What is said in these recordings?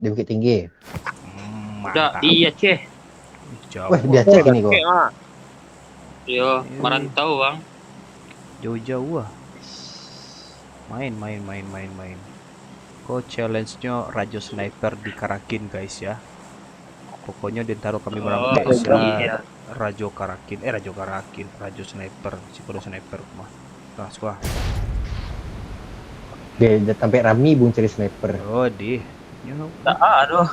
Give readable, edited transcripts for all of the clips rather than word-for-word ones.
Di Bukit Tinggi. Udah, Mantap. iya ceh. Jauh. Wah, dia cek ini kok. Yo, merantau bang. Jauh-jauh ah. Main. Kok challenge-nya Rajo Sniper di Karakin guys ya. Pokoknya di taruh kami berangkat iya. Rajo Karakin, Rajo Sniper, Psikodo Sniper mah. Nah, suka. Dia sampai Rami bung cari sniper. Oh, di. You know, Tak ada.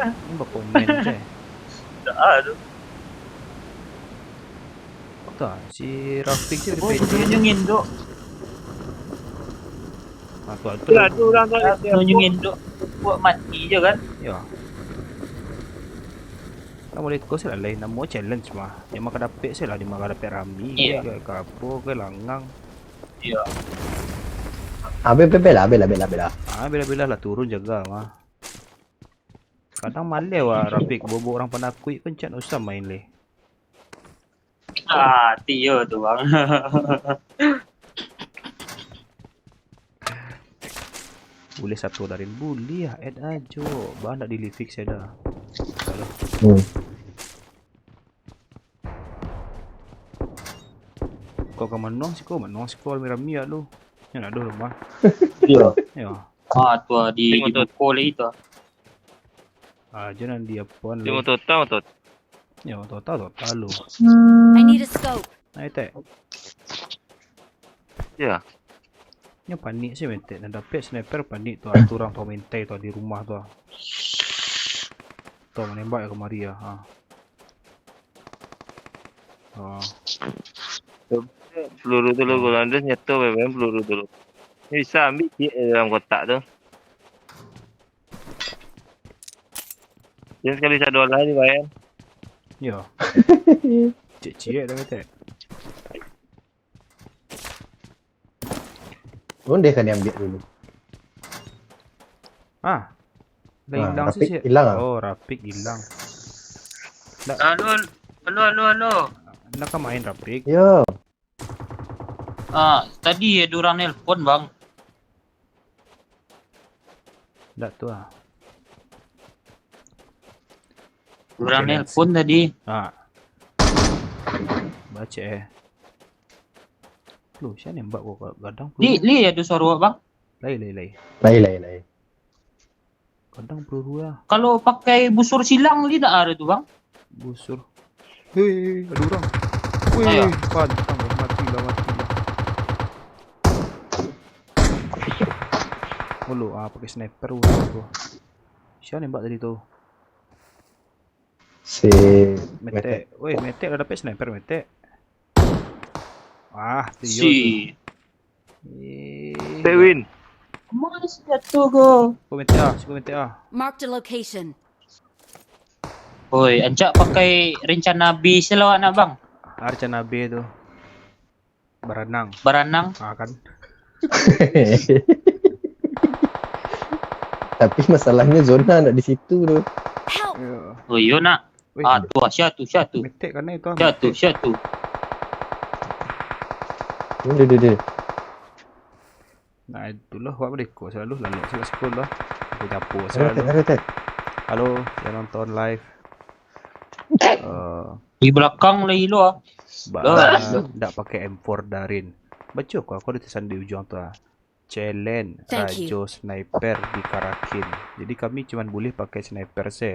ini berkomen ceh. Tak ada. Tuh, si Rafiq sih Oh, udah PC. nyungin dok. Nah, tuh, Ya, tu orang tu nyungin dok. Buat mati je kan. Ya. Kamu lihat kau sih lah lain nama challenge mah. Yang makan dapet sih lah di makan dapet Rami. Iya. Kayak kapo, kayak langang. Iya. Bela. Ah, bila-bila lah turun jaga mah. Kadang malah wah Rafiq bobo orang penakui kan cak usah main leh. Ah, Tio tu bang. Boleh satu dari bully ya, add aja. Bah nak di fix saya dah. Salah. Kau ke menong sih kau Rami ya lu. Yang ada rumah. Iya. Ya. Ah, tu di buku lagi tu. Aja nanti dia pun Dia leh. mau total. Ya, total lu. I need a scope. Nah, itu. Ya. Nya panik sih mente. Dan dapet sniper panik tu. Ada orang tu mentai tu di rumah tu. Tu menembak ya kemari ya. Ha. Peluru dulu kalau anda nyetor memang peluru dulu. Ni bisa ambil dia dalam kotak tu. Dia sekali $1 dibayar. Ya. Cik-cik dah mente. Dia kan diambil dulu. Ah. Dah hilang Rafiq sih. hilang ah? Oh, Rafiq hilang. Halo. Nak kan main Rafiq? Yo. Ah, tadi ada orang nelpon bang. Tak tu ah. Orang nelpon tadi. Ah. Baca Lu, siapa nembak gua kadang peluru. Li ada suara bang. Lai. Lai. Kadang peluru lah. Kalau pakai busur silang li tak ada tu bang. Busur. Hei, ada orang. Ayo. Wih, pantang mati lah. Mulu pakai sniper gua. Siapa nembak tadi tu? Si Mete. Woi, Mete dah dapat sniper Mete. Ah, Tio tu. Win. Mana jatuh go? Kau Mete ah. Marked a location. Oi, anjak pakai rencana B selawat nak bang. Arcana B tu. Berenang. Berenang. Kan. Tapi masalahnya zona nak di situ tu. Help! Ya. Oh yo nak. Weh, Ah tu syatu. Mete kan itu. Syatu. Dia. Nah, itulah buat mereka selalu lalu sila sekolah. Aku capur selalu. Tet. Halo, yang nonton live. Di belakang lagi lo ah. Tak pakai M4 Darin. Baca aku ada tulisan di ujung tu ah. Challenge Thank you. Rajo Sniper di Karakin. Jadi kami cuma boleh pakai sniper se.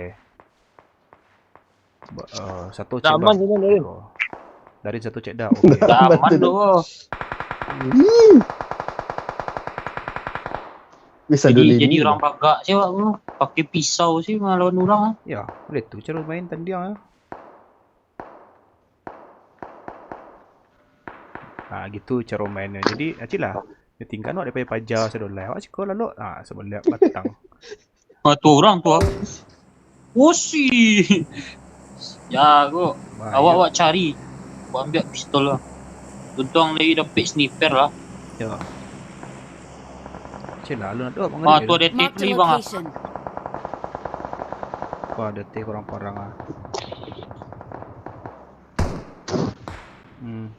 Satu cek Aman je Darin. Dari satu cek dah. Okey. Aman tu. Bisa dulu Jadi orang bagak je wak tu. Pakai pisau sih lawan orang ah. Ya, boleh tu cara main tanding ya. Gitu cara mainnya. Jadi, acilah. Dia tinggal nak daripada pajar sedolai. Awak cakap lalu. Sebelah batang. Tu orang tu ah. Osi. Ya aku. Awak cari. Awak ambil pistol lah. Tuntang lagi dapat sniper lah. Ya. Acilah, lalu nak duduk. Tu ada tape Marked a ni bang ah. location. Wah, ada teh korang-korang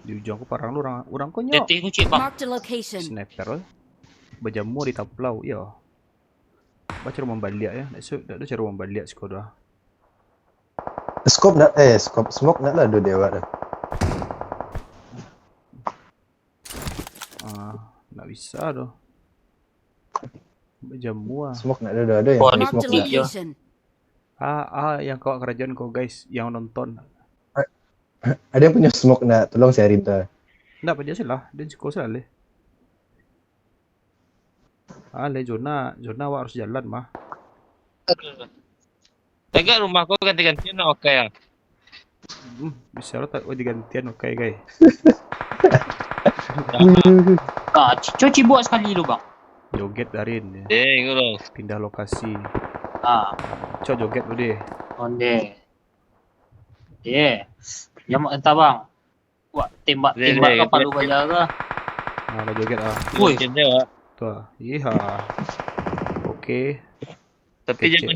di ujung aku parang lu orang kau nyok. Teteh kucing bang. Marked a location. Sniper berjamur di taplau, ya. Baca rumah balik ya. Tak ada cara rumah balik skor dah. Scope smoke nak lah dua dewa dah. Nak bisa tu. Berjamu ah. Smoke nak ada yang Oh, full ni smoke Marked a lah. location. Yang kau kerajaan kau guys yang nonton. Ada yang punya smoke nak tolong sharing tu. Tak apa dia salah. Dia skor salah leh. Le zona awak harus jalan mah. Dekat rumah kau ganti-gantian nak pakai ah. Bisa lah tak digantian okey guys. Cuci buat sekali dulu bang. Joget darin. Kau dong. Pindah lokasi. Ah, Joget boleh. onde. Yang entah bang. Wah, tembak Boleh, ke boleh. palu baja ke? Lah joget ah. Woi, Macam dia ah. Tu ah. Iha. Okey. Tapi Kecil.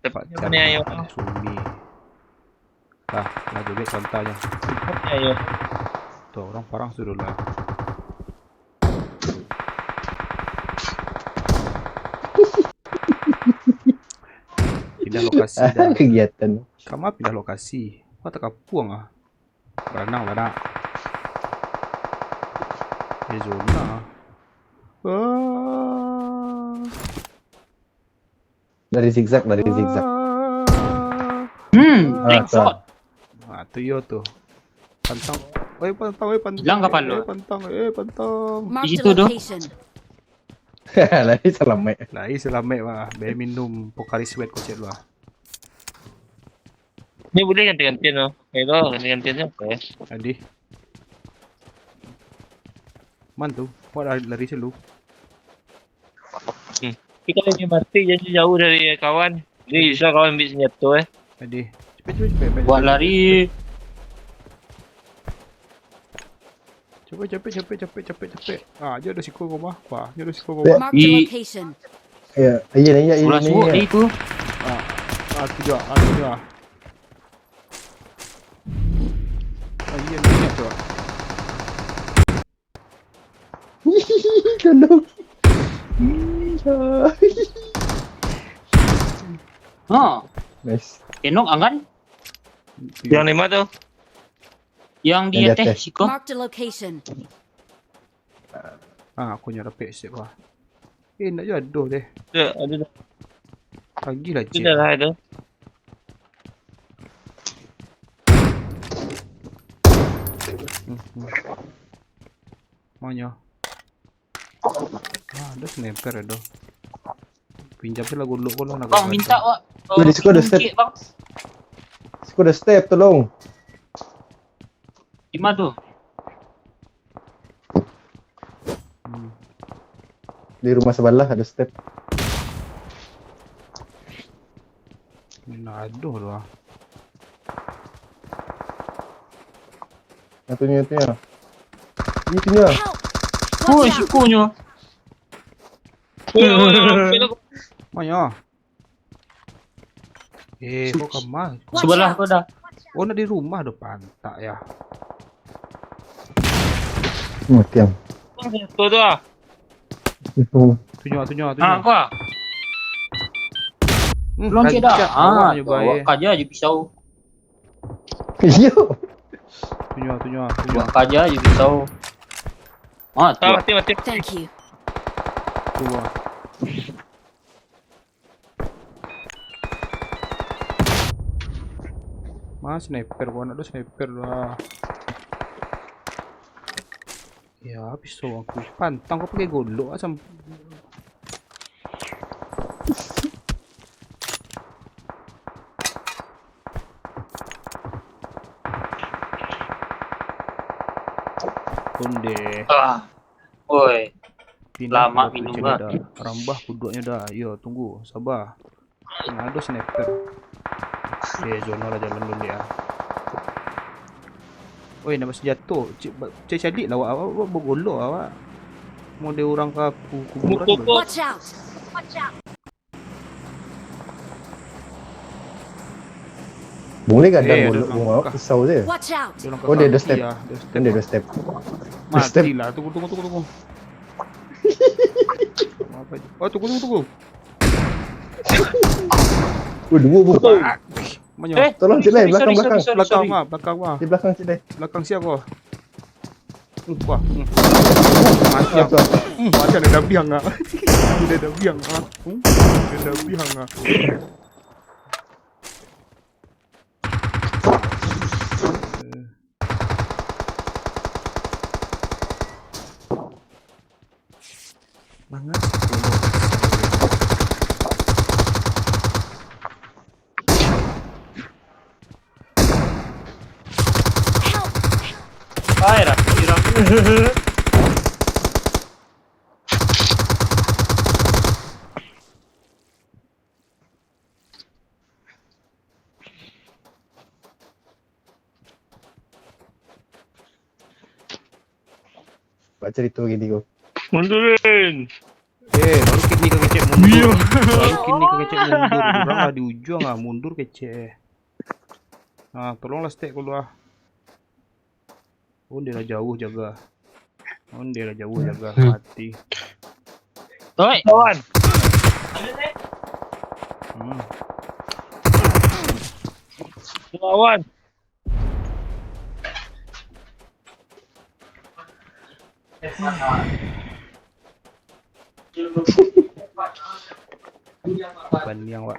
jangan jangan ayo. Sumi. Lah joget santai je. Ayo. Tu orang parang suruh lah. Pindah lokasi dah. Kegiatan. Kamu pindah lokasi. Kau tak kapuang ah. Berenang lah nak. Zona. Dari zigzag. ring shot. Tu yo tu. Pantang. Pantang. Hilang kapal lu? Pantang. Marked situ a tu. location. Lari selamat. Lai selamat mah. Be minum Pocari Sweat kau cek lah. Ni boleh ganti-gantian oh. Hello, ganti-gantian okey. Adi. Man tu. Kau lari selalu. Tapi kalau dia mati jangan jauh dari kawan. Ni bisa kawan ambil senjata Adi. Cepet. Buat lari. Cepet. Dia ada sikul rumah. Dia ada sikul Ya. rumah. Marked a I- location. Ya, iya Pulang semua ni. dia tu. Tu dia. Iya ni tu. Tolong. Nice. Kenok angan. Yang lima tu. Yang di Yang di atas atas. siko. Marked a location. Aku nyara pek sikit lah. Nak jodoh deh. Ada Lagi lah tu cik. dah lah ada. Mana? Ada sniper ada. Pinjam je lah golok kau lah nak. Bang minta wak. Di situ ada step. Bang. Aku dah step tolong. Di mana tu? Di rumah sebelah ada step. Nak aduh lah. Itunya. Help! Oh, Watch out! sikonya. Mana? Kau kamar. Watch Sebelah out. kau dah. Oh nak di rumah depan. Tak ya. Tiang. Tu tu ah. Tunjuk. Kau ah. Belum cik dah. Buat kaja je pisau. Yo. Tunjuk. Buat kaja je pisau. Tu. Mati. Thank you. Tu lah. Mas sniper gua nak ada sniper lah. Ya pisau aku pantang kau pakai golok asam. Konde. Oi. Pindah Lama ke minum macam lah. dah. Rambah puduknya dah. Ya tunggu sabar. Ada sniper. Zona lah jalan dulu ya. Oi nak masih jatuh. Cik cadik lah awak bergolok awak. Mau dia orang ke kuburan Mukul dulu. Watch out! Boleh kan Eh, dah ada boleh orang bawa buka. pisau je. Watch out! Dia orang Oh, dia ada kaki step. lah. Dia Kan dia dah step. step. Mati lah. Tunggu. Apa je? Oh tunggu. Dua bu. Mana? Tolong Cik Lai, belakang. Belakang mah, belakang mah. Di belakang Cik Lai. Belakang siapa? Wah. Mati Ah, aku. tuan. Mati ada biang ah. Ada biang ah. Ada biang ah. Mana? Ay, hirap. Buat cerita gini kau. Mundurin. Baru kini kecek mundur. Baru kini kecek mundur. Kurang lah di ujung ah, mundur kecek. Nah, tolonglah stay keluar. Oh, dia dah jauh jaga. Mati. Oi. Kawan. Hmm. Kawan. Bukan yang wak.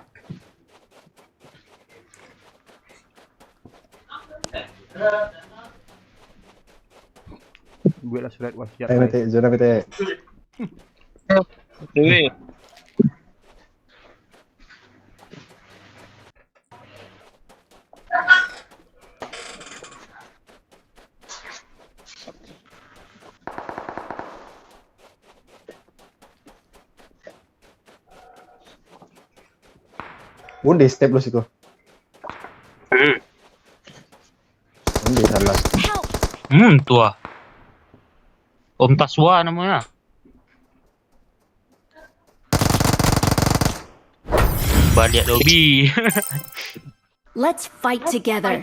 Gue lah surat wasiat. Ayo mete, zona mete. Ini. Bunde step lu sih kau. Bunde salah. Help! Tua. Om Taswa namanya. Balik lobby. Let's fight together.